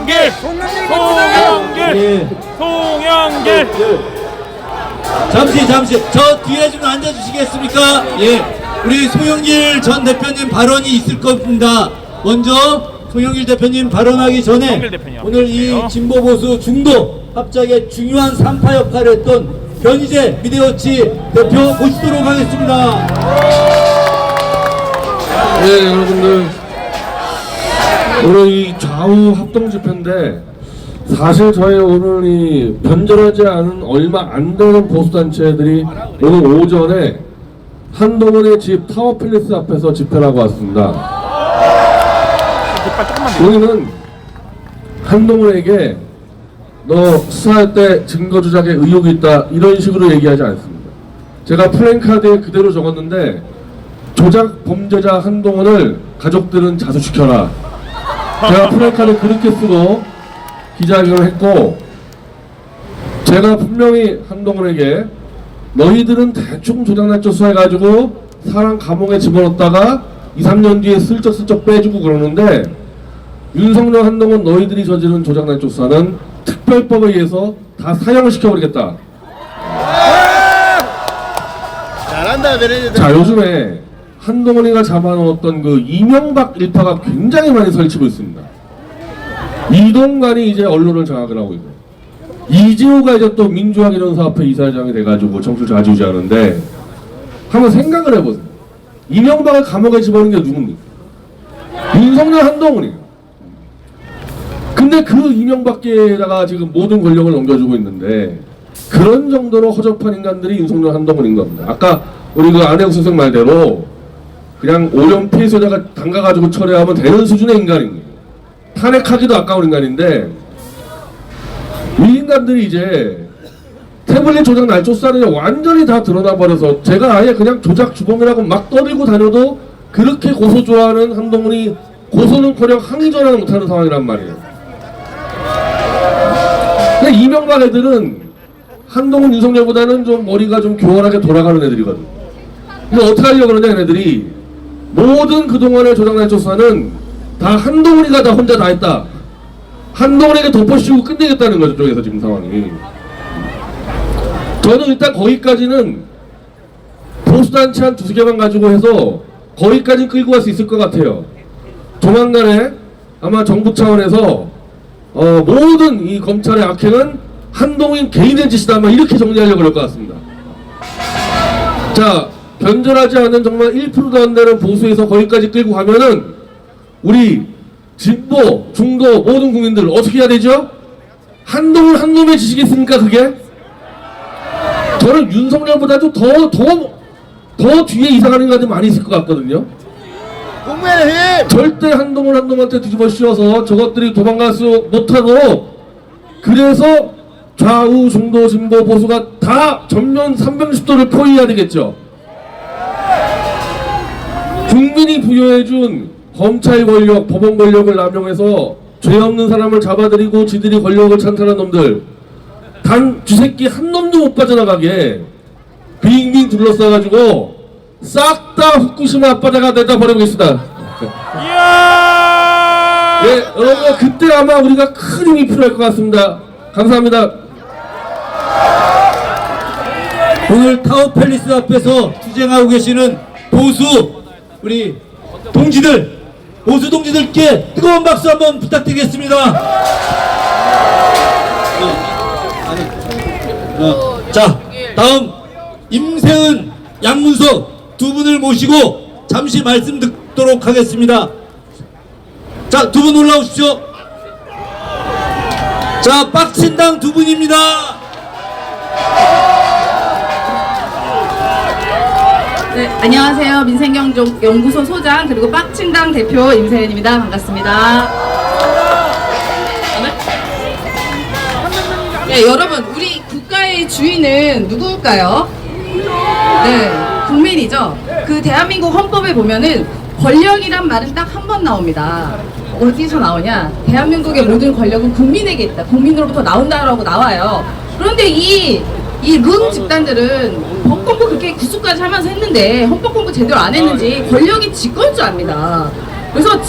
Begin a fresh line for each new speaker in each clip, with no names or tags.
송영길, 송영길, 송영길.
잠시 저 뒤에 좀 앉아주시겠습니까? 예, 우리 송영길 전 대표님 발언이 있을 겁니다. 먼저 송영길 대표님 발언하기 전에 오늘 이 진보 보수 중도 합작의 중요한 3파 역할을 했던 변희재 미디어워치 대표 모시도록 하겠습니다.
네, 여러분들, 오늘 이 좌우 합동 집회인데 사실 저희 오늘 이 변절하지 않은 얼마 안 되는 보수단체들이 오늘 오전에 한동훈의 집 타워팰리스 앞에서 집회를 하고 왔습니다. 우리는 한동훈에게 너 수사할 때 증거 조작에 의혹이 있다 이런 식으로 얘기하지 않습니다. 제가 플랜카드에 그대로 적었는데 조작 범죄자 한동훈을 가족들은 자수시켜라. 제가 플랜카드 그렇게 쓰고 기자회견을 했고, 제가 분명히 한동훈에게 너희들은 대충 조작날조 수사해가지고 사람 감옥에 집어넣었다가 2, 3년 뒤에 슬쩍슬쩍 빼주고 그러는데, 윤석열, 한동훈 너희들이 저지른 조작날조 수사는 특별법에 의해서 다 사형을 시켜버리겠다.
잘한다 베네디트.
자, 요즘에 한동훈이가 잡아놓았던 그 이명박 일파가 굉장히 많이 설치고 있습니다. 이동관이 이제 언론을 장악을 하고 있고, 이재호가 이제 또 민주화기념사업회 이사장이 돼가지고 정치를 좌지우지하는데, 한번 생각을 해보세요. 이명박을 감옥에 집어넣은 게 누굽니까? 윤석열, 한동훈이에요. 근데 그 이명박계에다가 지금 모든 권력을 넘겨주고 있는데, 그런 정도로 허접한 인간들이 윤석열, 한동훈인 겁니다. 아까 우리 그 안혜욱 선생 말대로 그냥 오염 폐수에다가 담가가지고 처리하면 되는 수준의 인간입니다. 탄핵하기도 아까운 인간인데, 이 인간들이 이제 태블릿 조작 날조 수사는 완전히 다 드러나버려서 제가 아예 그냥 조작 주범이라고 막 떠들고 다녀도 그렇게 고소 좋아하는 한동훈이 고소는커녕 항의 전화를 못하는 상황이란 말이에요. 근데 이명박 애들은 한동훈, 윤석열보다는 좀 머리가 좀 교활하게 돌아가는 애들이거든. 이거 어떻게 하려고 그러냐, 얘네들이. 모든 그동안의 조작날조 수사는 다 한동훈이가 다 혼자 다 했다. 한동훈에게 덮어씌우고 끝내겠다는 거죠, 저쪽에서 지금 상황이. 저는 일단 거기까지는 보수단체 한 두세 개만 가지고 해서 거기까지 끌고 갈 수 있을 것 같아요. 조만간에 아마 정부 차원에서 모든 이 검찰의 악행은 한동훈 개인의 짓이다, 아마 이렇게 정리하려고 그럴 것 같습니다. 자, 변절하지 않은 정말 1%도 안 되는 보수에서 거기까지 끌고 가면은 우리 진보, 중도 모든 국민들 어떻게 해야 되죠? 한동훈 한 놈의 짓이겠습니까, 그게? 저는 윤석열보다도 더 뒤에 이상한 인간들이 많이 있을 것 같거든요.
국민의힘
절대 한동훈 한 놈한테 뒤집어 씌워서 저것들이 도망갈 수 못하고, 그래서 좌우, 중도, 진보, 보수가 다 전면 360도를 포위해야 되겠죠. 국민이 부여해준 검찰 권력, 법원 권력을 남용해서 죄 없는 사람을 잡아들이고 지들이 권력을 찬탈한 놈들, 단 쥐새끼 한 놈도 못 빠져나가게 빙빙 둘러싸가지고 싹 다 후쿠시마 앞바다가 내다 버려보겠습니다. 네, 여러분, 그때 아마 우리가 큰 힘이 필요할 것 같습니다. 감사합니다.
오늘 타워팰리스 앞에서 투쟁하고 계시는 보수 우리 동지들, 보수 동지들께 뜨거운 박수 한번 부탁드리겠습니다. 자, 다음 임세은, 양문석 두 분을 모시고 잠시 말씀 듣도록 하겠습니다. 자, 두 분 올라오십시오. 자, 빡친당 두 분입니다.
네, 안녕하세요. 민생경제연구소 소장 그리고 빡친당 대표 임세은입니다. 반갑습니다. 네, 여러분, 우리 국가의 주인은 누구일까요? 네, 국민이죠. 그 대한민국 헌법에 보면은 권력이란 말은 딱 한 번 나옵니다. 어디서 나오냐? 대한민국의 모든 권력은 국민에게 있다. 국민으로부터 나온다라고 나와요. 그런데 이 룬 집단들은 법 공부 그렇게 구수까지 하면서 했는데 헌법 공부 제대로 안 했는지 권력이 지 건 줄 압니다. 그래서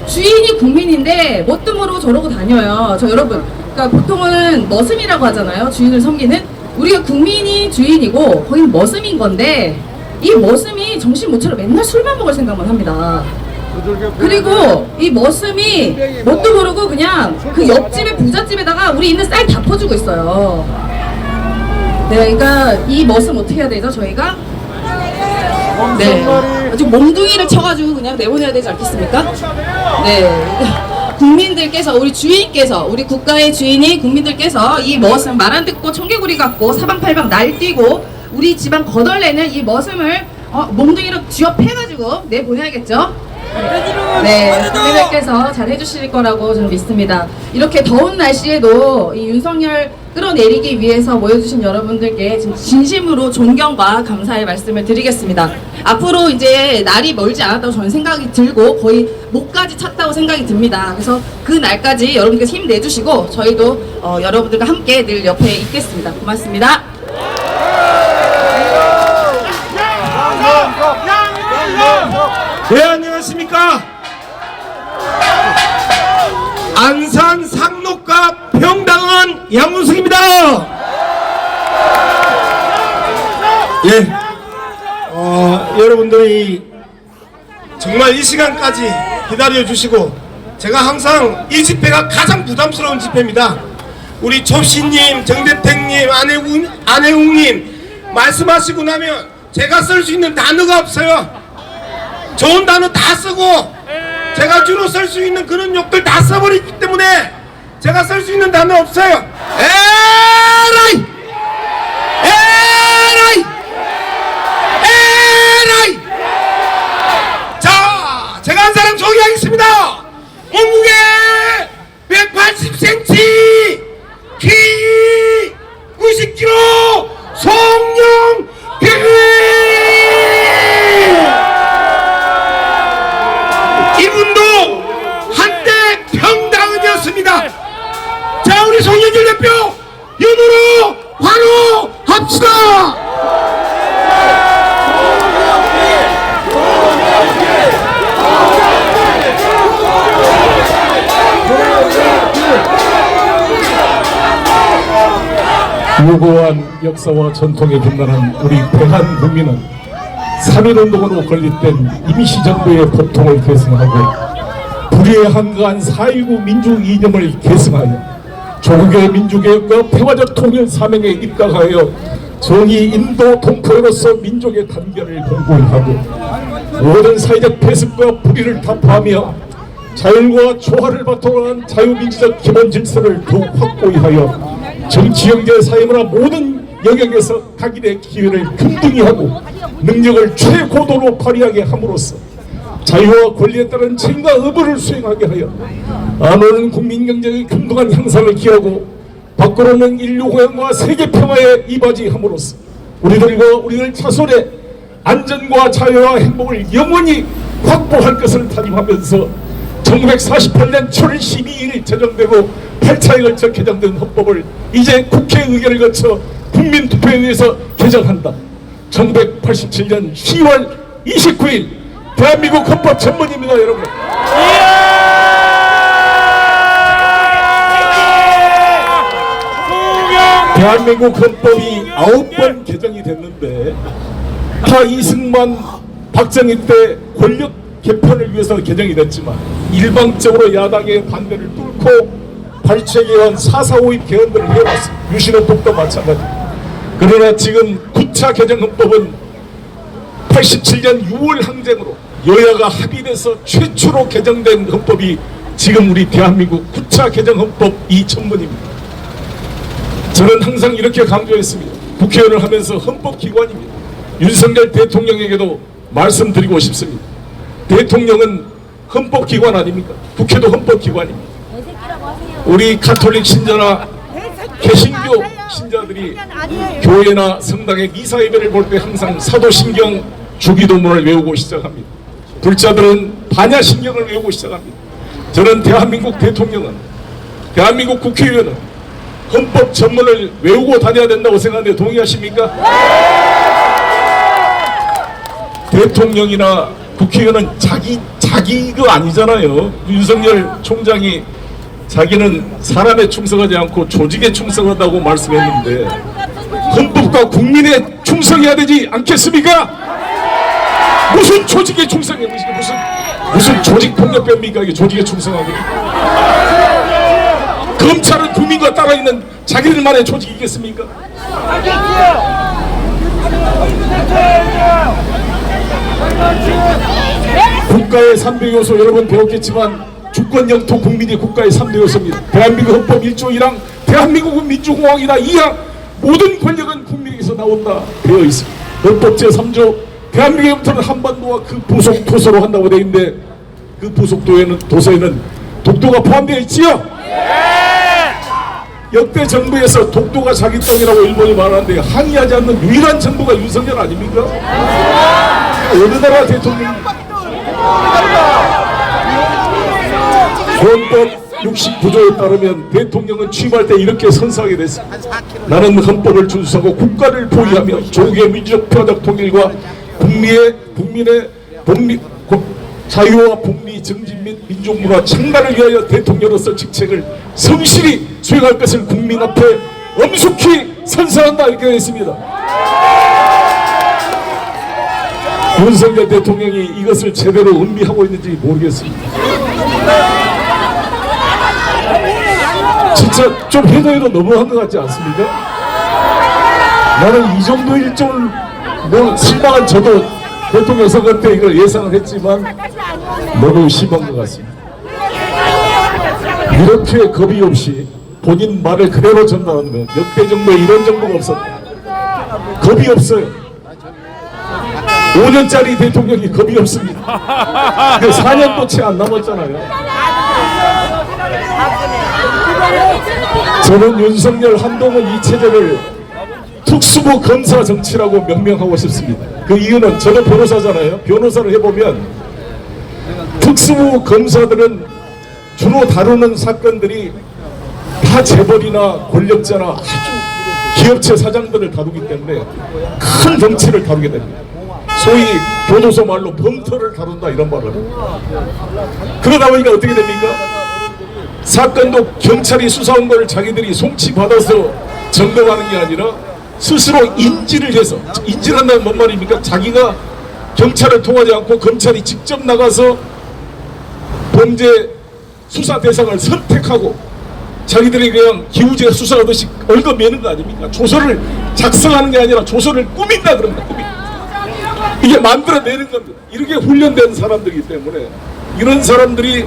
주인이 국민인데 뭣도 모르고 저러고 다녀요. 저 여러분, 그러니까 보통은 머슴이라고 하잖아요. 주인을 섬기는. 우리가 국민이 주인이고 거긴 머슴인 건데 이 머슴이 정신 못 차려 맨날 술만 먹을 생각만 합니다. 그리고 이 머슴이 뭣도 모르고 그냥 그 옆집에 부잣집에다가 우리 있는 쌀 다 퍼주고 있어요. 네, 그러니까 이 머슴 어떻게 해야 되죠? 저희가 네, 아주 몽둥이를 쳐가지고 그냥 내보내야 되지 않겠습니까? 네, 국민들께서, 우리 주인께서, 우리 국가의 주인이 국민들께서 이 머슴, 말 안 듣고 청개구리 같고 사방팔방 날뛰고 우리 집안 거덜내는 이 머슴을 몽둥이로 쥐어패가지고 내보내야겠죠? 네, 국민들께서 잘 해주실 거라고 저는 믿습니다. 이렇게 더운 날씨에도 이 윤석열 끌어내리기 위해서 모여주신 여러분들께 진심으로 존경과 감사의 말씀을 드리겠습니다. 앞으로 이제 날이 멀지 않았다고 저는 생각이 들고 거의 목까지 찼다고 생각이 듭니다. 그래서 그 날까지 여러분께서 힘내주시고 저희도 여러분들과 함께 늘 옆에 있겠습니다. 고맙습니다.
네, 안녕하십니까. 안산 상록과 평당은 양문석입니다. 예, 여러분들이 정말 이 시간까지 기다려 주시고, 제가 항상 이 집회가 가장 부담스러운 집회입니다. 우리 첩시님, 정대택님, 안혜웅님 말씀하시고 나면 제가 쓸 수 있는 단어가 없어요. 좋은 단어 다 쓰고 제가 주로 쓸 수 있는 그런 욕들 다 써버리기 때문에 제가 쓸 수 있는 단어 없어요. 에라이! 에라이! 에라이! 자, 제가 한 사람 소개하겠습니다. 몸무게 180cm, 키 90kg, 송영 이분도 한때 평당은이었습니다. 자, 우리 송영길 대표 윤으로 바로 합시다.
무고한 역사와 전통에 빛나는 우리 대한국민은 3.1운동으로 건립된 임시정부의 보통을 계승하고 불의에 한가한 4.19 민주 이념을 계승하여 조국의 민주개혁과 평화적 통일 사명에 입각하여 정의 인도 동포로서 민족의 단결을 공고히 하고 모든 사회적 폐습과 불의를 타파하며 자율과 조화를 바탕으로 한 자유민주적 기본 질서를 더욱 확고히 하여 정치, 경제, 사회문화 모든 영역에서 각인의 기회를 균등히 하고 능력을 최고도로 발휘하게 함으로써 자유와 권리에 따른 책임과 의무를 수행하게 하여 안오는 국민 경제의 균등한 향상을 기하고 밖으로는 인류 호양과 세계 평화에 이바지함으로써 우리들과 우리들 자손의 안전과 자유와 행복을 영원히 확보할 것을 다짐하면서 1948년 7월 12일 제정되고 8차에 걸쳐 개정된 헌법을 이제 국회 의결을 거쳐 국민투표에 의해서 개정한다. 1987년 10월 29일 대한민국 헌법 전문입니다, 여러분. 대한민국 헌법이 9번 개정이 됐는데 다 이승만, 박정희 때 권력 개편을 위해서 개정이 됐지만 일방적으로 야당의 반대를 뚫고 발췌개헌 4.4.5입 개헌들을 해왔습니다. 유신헌법도 마찬가지. 그러나 지금 9차 개정헌법은 87년 6월 항쟁으로 여야가 합의돼서 최초로 개정된 헌법이 지금 우리 대한민국 9차 개정헌법 이 전문입니다. 저는 항상 이렇게 강조했습니다. 국회의원을 하면서 헌법기관입니다. 윤석열 대통령에게도 말씀드리고 싶습니다. 대통령은 헌법기관 아닙니까? 국회도 헌법기관입니다. 우리 가톨릭 신자나 개신교 신자들이 교회나 성당의 미사 예배를 볼 때 항상 사도신경 주기도문을 외우고 시작합니다. 불자들은 반야신경을 외우고 시작합니다. 저는 대한민국 대통령은, 대한민국 국회의원은 헌법 전문을 외우고 다녀야 된다고 생각하는데 동의하십니까? 대통령이나 국회의원은 자기 자기 이거 아니잖아요. 윤석열 총장이 자기는 사람에 충성하지 않고 조직에 충성한다고 말씀했는데 헌법과 국민에 충성해야 되지 않겠습니까? 무슨 조직에 충성해? 무슨 조직 폭력배입니까? 이게 조직에 충성하고. 검찰은 국민과 따라 있는 자기들만의 조직이겠습니까? 국가의 3대 요소 여러분 배웠겠지만 주권, 영토, 국민이 국가의 3대 요소입니다. 대한민국 헌법 1조 1항 대한민국은 민주공화국이다 2항 모든 권력은 국민에게서 나온다 되어 있습니다. 헌법 제3조 대한민국부터는 한반도와 그 부속 토서로 한다고 되어 있는데 그 부속 도서에는 독도가 포함되어 있지요? 역대 정부에서 독도가 자기 땅이라고 일본이 말하는데 항의하지 않는 유일한 정부가 윤석열 아닙니까? 어느 나라 대통령 헌법 69조에 따르면 대통령은 취임할 때 이렇게 선서하게 됐습니다. 나는 헌법을 준수하고 국가를 보위하며 조국의 민주적 평화적 통일과 국민의 자유와 복리 정진 및 민족문화 창달을 위하여 대통령으로서 직책을 성실히 수행할 것을 국민 앞에 엄숙히 선서한다 이렇게 되어 있습니다. 윤석열 대통령이 이것을 제대로 음미하고 있는지 모르겠습니다. 진짜 좀 해도 너무한 것 같지 않습니까? 나는 이 정도일 줄 뭐 실망한 저도 대통령 선거 때 이걸 예상을 했지만 너무 심한 것 같습니다. 이렇게 겁이 없이 본인 말을 그대로 전달하는 역대 정부에 이런 정부가 없었다. 겁이 없어요. 5년짜리 대통령이 겁이 없습니다. 4년도 채 안 남았잖아요. 저는 윤석열, 한동훈 이 체제를 특수부 검사 정치라고 명명하고 싶습니다. 그 이유는 저도 변호사잖아요. 변호사를 해보면 특수부 검사들은 주로 다루는 사건들이 다 재벌이나 권력자나 아주 기업체 사장들을 다루기 때문에 큰 덩치를 다루게 됩니다. 소위 교도소 말로 범터를 다룬다 이런 말을 합니다. 그러다 보니까 어떻게 됩니까? 사건도 경찰이 수사한 걸 자기들이 송치받아서 점검하는 게 아니라 스스로 인지를 해서, 인지한다는 뭔 말입니까? 자기가 경찰을 통하지 않고 검찰이 직접 나가서 범죄 수사 대상을 선택하고 자기들이 그냥 기우제 수사하듯이 얽어매는 거 아닙니까? 조서를 작성하는 게 아니라 조서를 꾸민다 그럽니다. 이게 만들어내는 겁니다. 이렇게 훈련된 사람들이기 때문에 이런 사람들이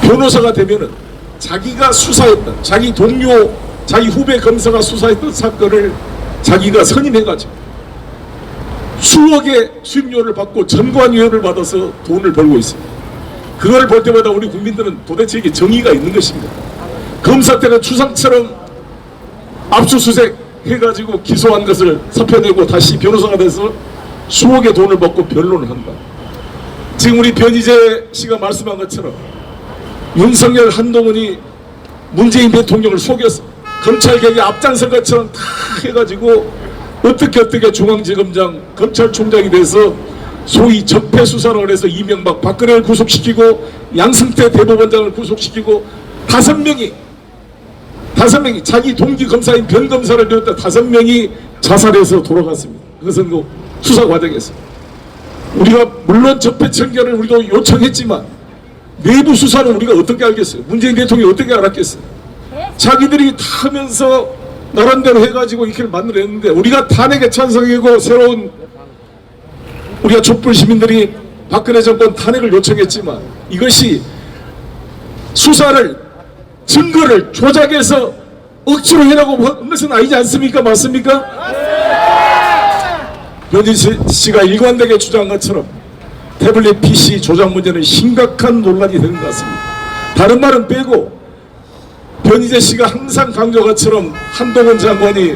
변호사가 되면은 자기가 수사했던 자기 동료, 자기 후배 검사가 수사했던 사건을 자기가 선임해가지고 수억의 수임료를 받고 전관료를 받아서 돈을 벌고 있습니다. 그걸 볼 때마다 우리 국민들은 도대체 이게 정의가 있는 것인가? 검사 때는 추상처럼 압수수색 해가지고 기소한 것을 사표내고 다시 변호사가 돼서 수억의 돈을 받고 변론을 한다. 지금 우리 변희재 씨가 말씀한 것처럼 윤석열, 한동훈이 문재인 대통령을 속여서 검찰개혁에 앞장선 것처럼 다 해가지고 어떻게 중앙지검장 검찰총장이 돼서 소위 적폐수사를 해서 이명박 박근혜를 구속시키고 양승태 대법원장을 구속시키고 다섯 명이 자기 동기 검사인 변 검사를 비롯해 5명이 자살해서 돌아갔습니다. 그것은 그 수사 과정에서 우리가 물론 적폐청결을 우리도 요청했지만 내부 수사는 우리가 어떻게 알겠어요? 문재인 대통령이 어떻게 알았겠어요? 자기들이 다 하면서 나름대로 해가지고 이렇게 만들어냈는데 우리가 탄핵에 찬성하고 새로운 우리가 촛불 시민들이 박근혜 정권 탄핵을 요청했지만 이것이 수사를 증거를 조작해서 억지로 해라고 한 것은 아니지 않습니까? 맞습니까? 변희재 씨가 일관되게 주장한 것처럼 태블릿 PC 조작 문제는 심각한 논란이 되는 것 같습니다. 다른 말은 빼고 변희재 씨가 항상 강조한 것처럼 한동훈 장관이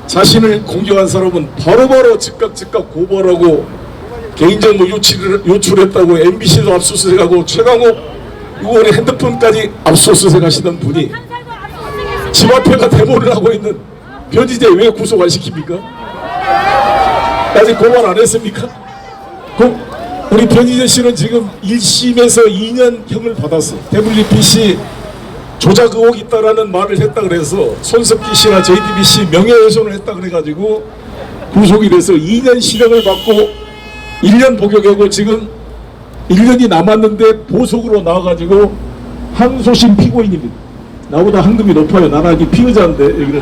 자신을 공격한 사람은 바로바로 즉각 고발하고 개인정보 유출했다고 MBC도 압수수색하고 최강욱 의원의 핸드폰까지 압수수색하시던 분이 집 앞에가 데모를 하고 있는 변희재 왜 구속 안 시킵니까? 아직 고발 안 했습니까? 우리 변희재 씨는 지금 1심에서 2년형을 받았어. WPC 조작 의혹이 있다라는 말을 했다 그래서 손석희 씨나 JTBC 명예훼손을 했다 그래가지고 구속이 돼서 2년 실형을 받고 1년 복역하고 지금 1년이 남았는데 보석으로 나와가지고 항소심 피고인입니다. 나보다 한금이 높아요. 나는 아직 피의자인데 여기는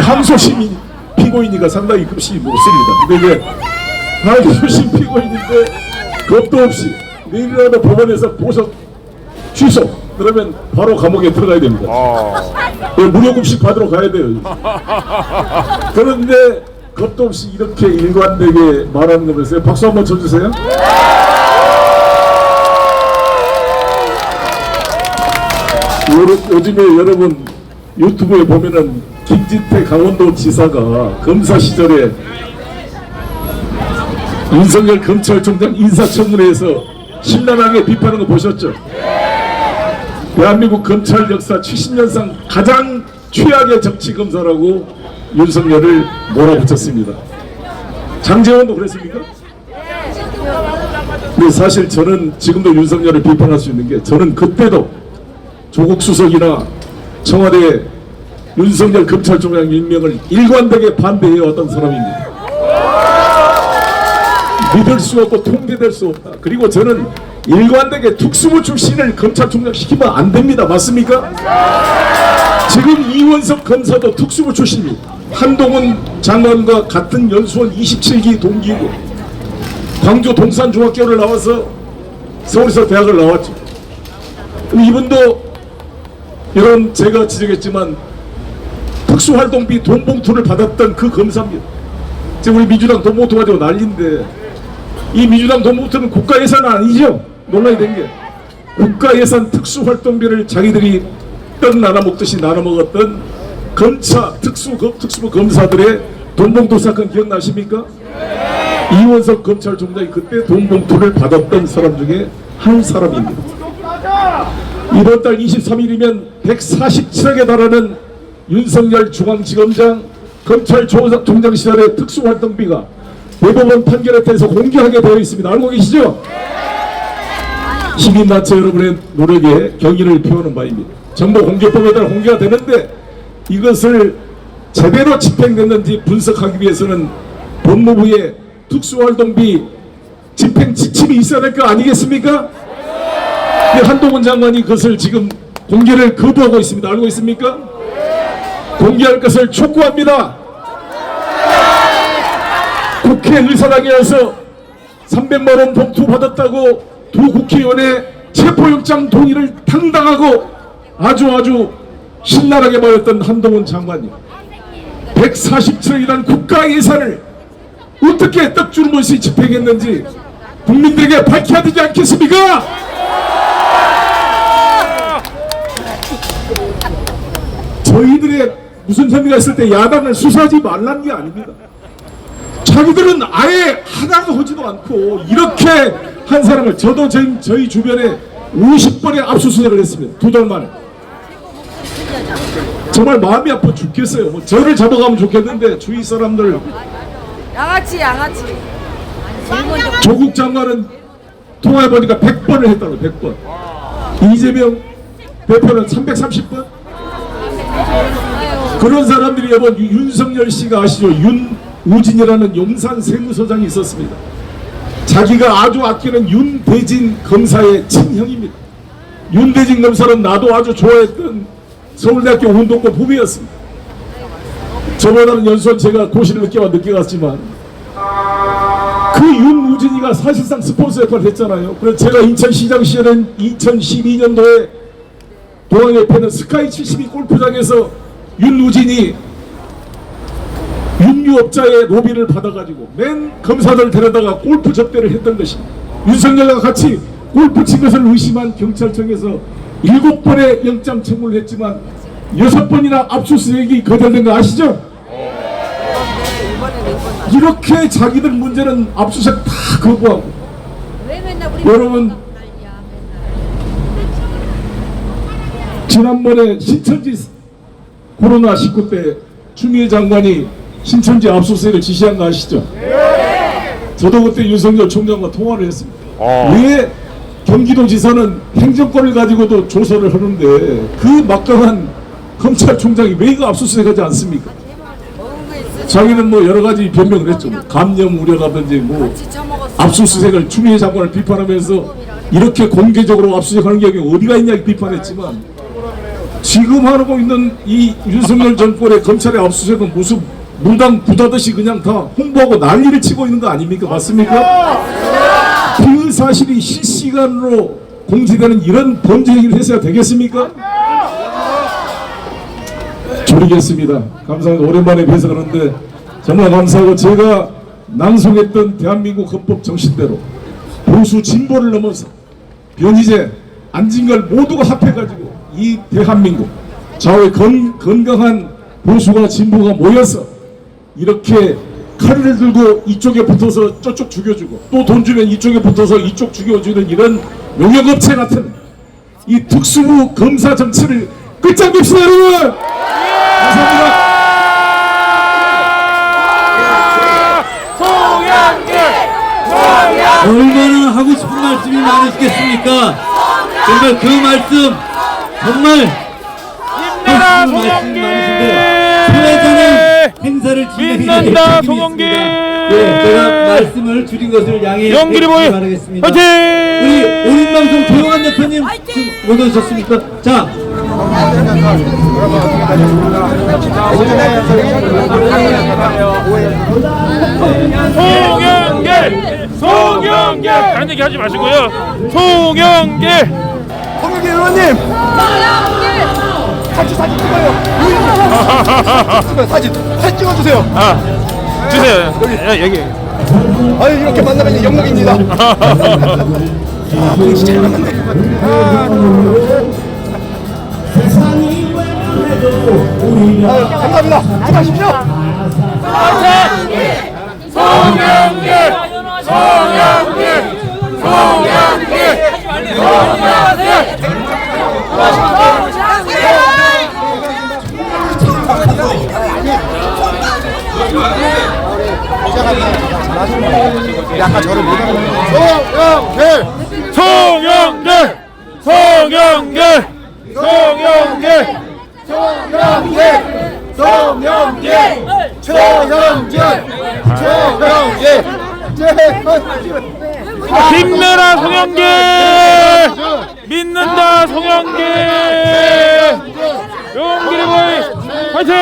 항소심이 피고인이니까 상당히 급식이 높습니다. 근데 이제 항소심 피고인인데 겁도 없이 내일이라도 법원에서 보석 취소 그러면 바로 감옥에 들어가야 됩니다. 무료급식 받으러 가야 돼요. 그런데 겁도 없이 이렇게 일관되게 말하는 거면서요. 박수 한번 쳐주세요. 요즘에 여러분 유튜브에 보면은 김진태 강원도 지사가 검사 시절에 윤석열 검찰총장 인사청문회에서 신랄하게 비판하는 거 보셨죠? 대한민국 검찰 역사 70년상 가장 최악의 정치검사라고 윤석열을 몰아붙였습니다. 장제원도 그랬습니까? 근데 사실 저는 지금도 윤석열을 비판할 수 있는 게 저는 그때도 조국 수석이나 청와대 윤석열 검찰총장 임명을 일관되게 반대해왔던 사람입니다. 믿을 수 없고 통제될 수 없다. 그리고 저는 일관되게 특수부 출신을 검찰총장 시키면 안 됩니다. 맞습니까? 지금 이원석 검사도 특수부 출신입니다. 한동훈 장관과 같은 연수원 27기 동기고 광주 동산중학교를 나와서 서울에서 대학을 나왔죠. 이분도 여러분 제가 지적했지만 특수활동비 돈봉투를 받았던 그 검사입니다. 지금 우리 민주당 돈봉투 가지고 난리인데 이 민주당 돈봉투는 국가예산은 아니죠. 논란이 된 게 국가예산 특수활동비를 자기들이 떡 나눠 먹듯이 나눠 먹었던 특수부 검사들의 돈봉투 사건 기억나십니까? 이원석 검찰총장이 그때 돈봉투를 받았던 사람 중에 한 사람입니다. 이번 달 23일이면 147억에 달하는 윤석열 중앙지검장 검찰총장 시절의 특수활동비가 대법원 판결에 대해서 공개하게 되어 있습니다. 알고 계시죠? 시민단체 여러분의 노력에 경의를 표하는 바입니다. 정보공개법에 따라 공개가 되는데 이것을 제대로 집행됐는지 분석하기 위해서는 법무부의 특수활동비 집행 지침이 있어야 될 거 아니겠습니까? 한동훈 장관이 그것을 지금 공개를 거부하고 있습니다. 알고 있습니까? 공개할 것을 촉구합니다. 국회 의사당에서 300만 원 봉투 받았다고 두 국회의원의 체포영장 동의를 당당하고 아주 신랄하게 말했던 한동훈 장관님 147억이라는 국가 예산을 어떻게 떡주름 없이 집행했는지 국민들에게 밝혀야 되지 않겠습니까? 저희들의 무슨 혐의가 있을 때 야당을 수사하지 말라는 게 아닙니다. 자기들은 아예 하나도 하지도 않고 이렇게 한 사람을 저도 저희 주변에 50번의 압수수색을 했습니다. 2달 만에. 정말 마음이 아파 죽겠어요. 뭐 저를 잡아가면 좋겠는데 주위 사람들
양아치
조국 장관은 통화해보니까 100번을 했다고 100번. 이재명 대표는 330번. 그런 사람들이 여러분 윤석열 씨가 아시죠? 윤우진이라는 용산 세무서장이 있었습니다. 자기가 아주 아끼는 윤대진 검사의 친형입니다. 윤대진 검사는 나도 아주 좋아했던 서울대학교 운동권 후배였습니다. 저보다는 연수원 제가 고시를 늦게 갔지만 그 윤우진이가 사실상 스폰서 역할을 했잖아요. 그래서 제가 인천시장 시절엔 2012년도에 동항협회는 스카이 72 골프장에서 윤우진이 육류업자의 로비를 받아가지고 맨 검사들 데려다가 골프 접대를 했던 것입니다. 윤석열과 같이 골프 친 것을 의심한 경찰청에서 7번의 영장 청구를 했지만 6번이나 압수수색이 거절된 거 아시죠? 이렇게 자기들 문제는 압수수색 다 거부하고. 여러분 지난번에 신천지 코로나19 때 추미애 장관이 신천지 압수수색을 지시한 거 아시죠? 저도 그때 윤석열 총장과 통화를 했습니다.
어.
왜 경기도지사는 행정권을 가지고도 조사를 하는데 그 막강한 검찰총장이 왜 이거 압수수색하지 않습니까? 자기는 뭐 여러 가지 변명을 했죠. 뭐 감염 우려라든지 뭐 압수수색을 추미애 장관을 비판하면서 이렇게 공개적으로 압수수색하는 게 어디가 있냐 비판했지만 지금 하고 있는 이 윤석열 정권의 검찰의 압수수색은 무슨 무당 부다듯이 그냥 다 홍보하고 난리를 치고 있는 거 아닙니까? 맞습니까? 그 사실이 실시간으로 공지되는 이런 범죄 행위를 해서야 되겠습니까? 조리겠습니다. 감사합니다. 오랜만에 뵈서 그런데 정말 감사하고 제가 낭송했던 대한민국 헌법 정신대로 보수 진보를 넘어서 변희재, 안진걸 모두가 합해가지고 이 대한민국 좌우의 건강한 보수가 진보가 모여서 이렇게 칼을 들고 이쪽에 붙어서 저쪽 죽여주고 또 돈 주면 이쪽에 붙어서 이쪽 죽여주는 이런 용역업체 같은 이 특수부 검사 정치를 끝장냅시다 여러분! 감사합니다.
얼마나 하고 싶은 말씀이 많으시겠습니까? 정말 그 말씀 정말 하고 싶은 말씀이 많으신데 소외자는 행사를 진행해야 될
믿는다
책임이
송영길.
있습니다. 네, 제가 말씀을 줄인 것을 양해해
영길이
주시기
보이
바라겠습니다.
화이팅!
우리 오인방송 조용한 대표님 못 오셨습니까? 자,
송영길! 송영길! 다른 얘기 하지 마시고요. 송영길!
홍영길 의원님 같이 사진 찍어요. 사진 찍어주세요.
아, 주세요. 여기.
아유 이렇게 만나면 영광입니다. 진짜 만났네. 감사합니다. 수고하십시오.
송영길! 송영길! 송영길!
아까 저를 못 알아보는
송영길! 송영길! 송영길! 힘내라 송영길! 믿는다 송영길! 용길이 보이 화이팅!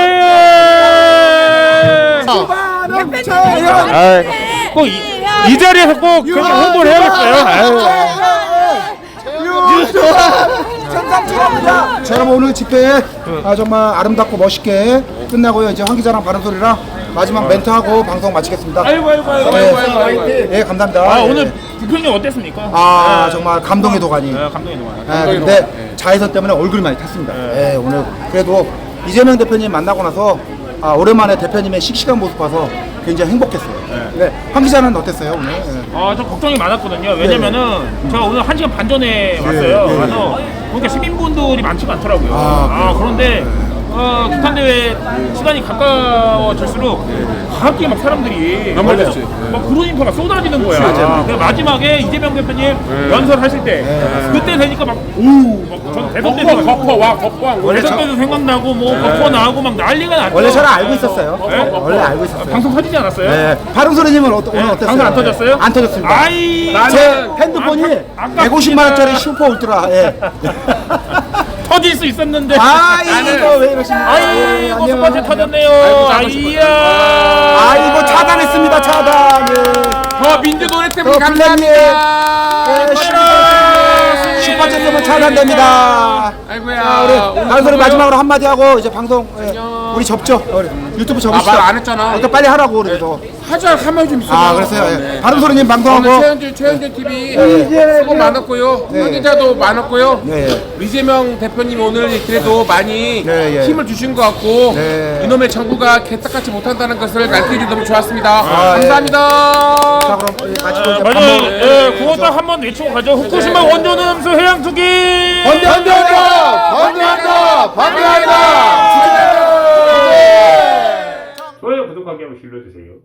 꼭 이 자리에서 꼭 그렇게 홍보를 해야겠어요.
자, 여러분 오늘 집회 정말 아름답고 멋있게 끝나고요. 이제 황 기자랑 바른소리랑 마지막 멘트하고 방송 마치겠습니다.
아이고.
네, 감사합니다.
아, 오늘 부평님 어땠습니까?
정말 감동의 도가니.
감동의 동안.
근데 자외선 때문에 얼굴이 많이 탔습니다. 오늘 그래도 이재명 대표님 만나고 나서 오랜만에 대표님의 씩씩한 모습 봐서 굉장히 행복했어요. 황 기자는 어땠어요 오늘?
좀 걱정이 많았거든요. 왜냐면은 제가 오늘 1시간 반 전에 왔어요. 와서 보니까 시민분들이 많지가 않더라고요. 그런데 국탄 대회 시간이 가까워질수록 갑자기 막 사람들이 막 그런 인파가 쏟아지는 거야. 그래서 마지막에 이재명 대표님 연설하실 때 그때 되니까 막 저는 대선 때도 대선 때도 생각나고 뭐 벚꽃 나오고 막 난리가 났죠.
원래 저는 알고 있었어요. 원래 알고 있었어요.
방송 터지지 않았어요?
바른소리님은 오늘 어땠어요?
방송 안 터졌어요?
안 터졌습니다.
아이,
제 핸드폰이
아까
150만 원짜리 슈퍼 울트라.
터질 수 있었는데.
이거 왜 이러십니까?
아이고 첫 번째 터졌네요. 아이야.
아이고 차단했습니다. 차단.
민주노래
더
때문에
블랙님. 슈퍼챗으로 차단됩니다. 아이고야. 우리 바른소리 마지막으로 한마디 하고 이제 방송 우리 접죠. 유튜브 접으시죠.
말 안 했잖아.
빨리 하라고 그래서.
하자 하면 좀 있어.
그랬어요. 바른소리님 방송하고.
최현준 TV 수고 많았고요. 황 기자도 많았고요. 이재명 대표님 오늘 그래도 많이 힘을 주신 것 같고 이놈의 정부가 개떡같이 못한다는 것을 가르쳐주셔서 너무 좋았습니다. 감사합니다.
자 그럼 마치고 이제
맞아요. 그거 딱 한 번 외치고 가죠. 후쿠시마 원전은 함수 해양 투기.
반대한다.
좋아요 구독하기 한번 눌러주세요.